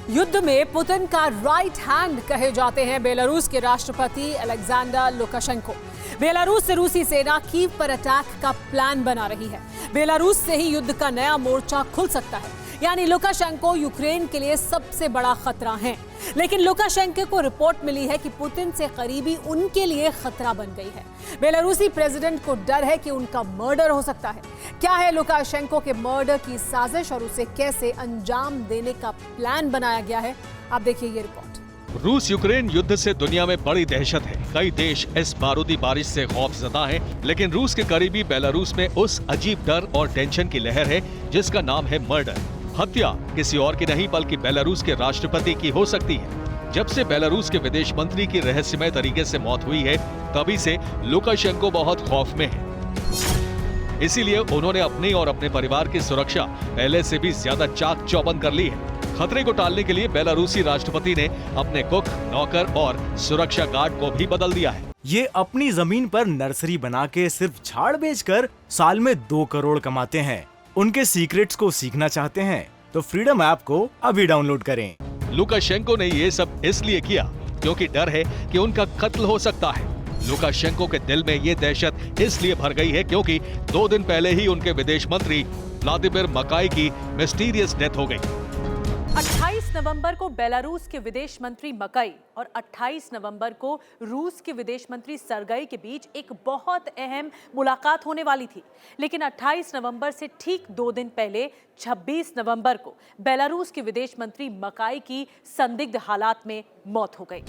युद्ध में पुतिन का राइट हैंड कहे जाते हैं बेलारूस के राष्ट्रपति अलेक्जेंडर लुकाशेंको। बेलारूस से रूसी सेना कीव पर अटैक का प्लान बना रही है। बेलारूस से ही युद्ध का नया मोर्चा खुल सकता है, यानी लुकाशेंको यूक्रेन के लिए सबसे बड़ा खतरा है। लेकिन लुकाशेंको को रिपोर्ट मिली है कि पुतिन से करीबी उनके लिए खतरा बन गई है। बेलारूसी प्रेसिडेंट को डर है कि उनका मर्डर हो सकता है। क्या है लुकाशेंको के मर्डर की साजिश और उसे कैसे अंजाम देने का प्लान बनाया गया है, आप देखिए ये रिपोर्ट। रूस यूक्रेन युद्ध से दुनिया में बड़ी दहशत है। कई देश इस बारूदी बारिश से खौफजदा हैं, लेकिन रूस के करीबी बेलारूस में उस अजीब डर और टेंशन की लहर है जिसका नाम है मर्डर। हत्या किसी और की नहीं बल्कि बेलारूस के राष्ट्रपति की हो सकती है। जब से बेलारूस के विदेश मंत्री की रहस्यमय तरीके से मौत हुई है, तभी से लुकाशेंको बहुत खौफ में है। इसीलिए उन्होंने अपनी और अपने परिवार की सुरक्षा पहले से भी ज्यादा चाक चौबंद कर ली है। खतरे को टालने के लिए बेलारूसी राष्ट्रपति ने अपने कुक, नौकर और सुरक्षा गार्ड को भी बदल दिया है। ये अपनी जमीन पर नर्सरी बना के सिर्फ झाड़ बेचकर साल में 2 करोड़ कमाते हैं। उनके सीक्रेट्स को सीखना चाहते हैं तो फ्रीडम ऐप को अभी डाउनलोड करें। लुकाशेंको ने ये सब इसलिए किया क्योंकि डर है कि उनका कत्ल हो सकता है। लुकाशेंको के दिल में ये दहशत इसलिए भर गई है क्योंकि 2 दिन पहले ही उनके विदेश मंत्री व्लादिमीर मकाई की मिस्टीरियस डेथ हो गई। 28 नवंबर को बेलारूस के विदेश मंत्री मकाई और 28 नवंबर को रूस के विदेश मंत्री सरगई के बीच एक बहुत अहम मुलाकात होने वाली थी। लेकिन 28 नवंबर से ठीक 2 दिन पहले 26 नवंबर को बेलारूस के विदेश मंत्री मकाई की संदिग्ध हालात में मौत हो गई।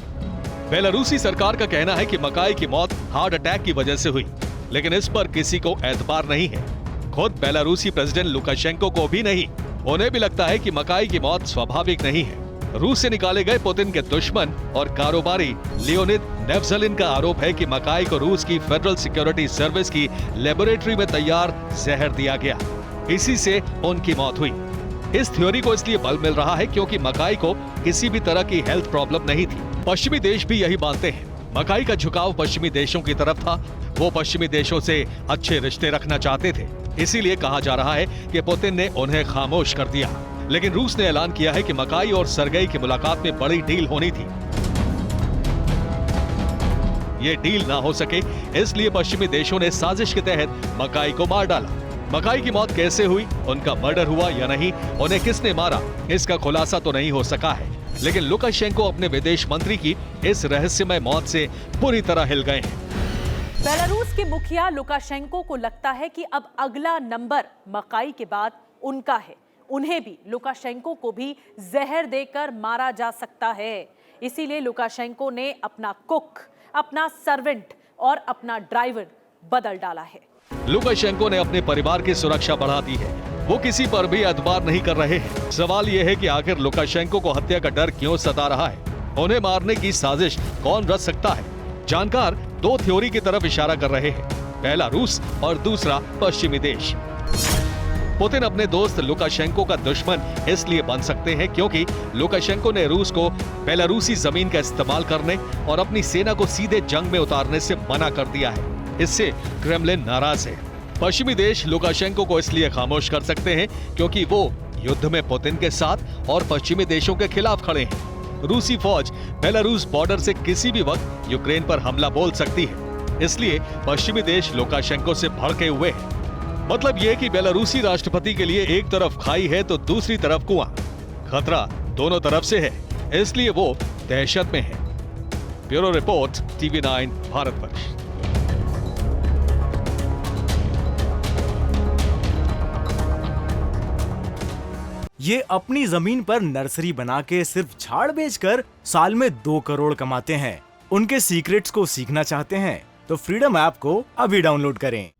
बेलारूसी सरकार का कहना है कि मकाई की मौत हार्ट अटैक की वजह से हुई, लेकिन इस पर किसी को एतबार नहीं है। खुद बेलारूसी प्रेसिडेंट लुकाशेंको को भी नहीं। उन्हें भी लगता है कि मकाई की मौत स्वाभाविक नहीं है। रूस से निकाले गए पुतिन के दुश्मन और कारोबारी लियोनिद नेवज़लिन का आरोप है कि मकाई को रूस की फेडरल सिक्योरिटी सर्विस की लेबोरेटरी में तैयार जहर दिया गया, इसी से उनकी मौत हुई। इस थ्योरी को इसलिए बल मिल रहा है क्योंकि मकाई को किसी भी तरह की हेल्थ प्रॉब्लम नहीं थी। पश्चिमी देश भी यही मानते हैं। मकाई का झुकाव पश्चिमी देशों की तरफ था। वो पश्चिमी देशों से अच्छे रिश्ते रखना चाहते थे। इसीलिए कहा जा रहा है कि पुतिन ने उन्हें खामोश कर दिया। लेकिन रूस ने ऐलान किया है कि मकाई और सरगई की मुलाकात में बड़ी डील होनी थी। ये डील ना हो सके, इसलिए पश्चिमी देशों ने साजिश के तहत मकाई को मार डाला। मकाई की मौत कैसे हुई, उनका मर्डर हुआ या नहीं, उन्हें किसने मारा, इसका खुलासा तो नहीं हो सका है। लेकिन लुकाशेंको अपने विदेश मंत्री की इस रहस्यमय मौत से पूरी तरह हिल गए हैं। बेलारूस के मुखिया लुकाशेंको को लगता है कि अब अगला नंबर मकाई के बाद उनका है। उन्हें भी, लुकाशेंको को भी जहर देकर मारा जा सकता है। इसीलिए लुकाशेंको ने अपना कुक, अपना सर्वेंट और अपना ड्राइवर बदल डाला है। लुकाशेंको ने अपने परिवार की सुरक्षा बढ़ा दी है। वो किसी पर भी एतबार नहीं कर रहे हैं। सवाल ये है कि आखिर लुकाशेंको को हत्या का डर क्यों सता रहा है? उन्हें मारने की साजिश कौन रच सकता है? जानकार 2 थ्योरी की तरफ इशारा कर रहे हैं। पहला रूस और दूसरा पश्चिमी देश। पुतिन अपने दोस्त लुकाशेंको का दुश्मन इसलिए बन सकते हैं क्योंकि लुकाशेंको ने रूस को बेलारूसी जमीन का इस्तेमाल करने और अपनी सेना को सीधे जंग में उतारने से मना कर दिया है। इससे क्रेमलिन नाराज है। पश्चिमी देश लुकाशेंको को इसलिए खामोश कर सकते हैं क्योंकि वो युद्ध में पुतिन के साथ और पश्चिमी देशों के खिलाफ खड़े हैं। रूसी फौज बेलारूस बॉर्डर से किसी भी वक्त यूक्रेन पर हमला बोल सकती है, इसलिए पश्चिमी देश लुकाशेंको से भड़के हुए हैं। मतलब ये कि बेलारूसी राष्ट्रपति के लिए एक तरफ खाई है तो दूसरी तरफ कुआं। खतरा दोनों तरफ से है, इसलिए वो दहशत में है। Bureau report, TV9 Bharatvarsh. ये अपनी जमीन पर नर्सरी बना के सिर्फ झाड़ बेचकर साल में 2 करोड़ कमाते हैं। उनके सीक्रेट्स को सीखना चाहते हैं तो फ्रीडम ऐप को अभी डाउनलोड करें।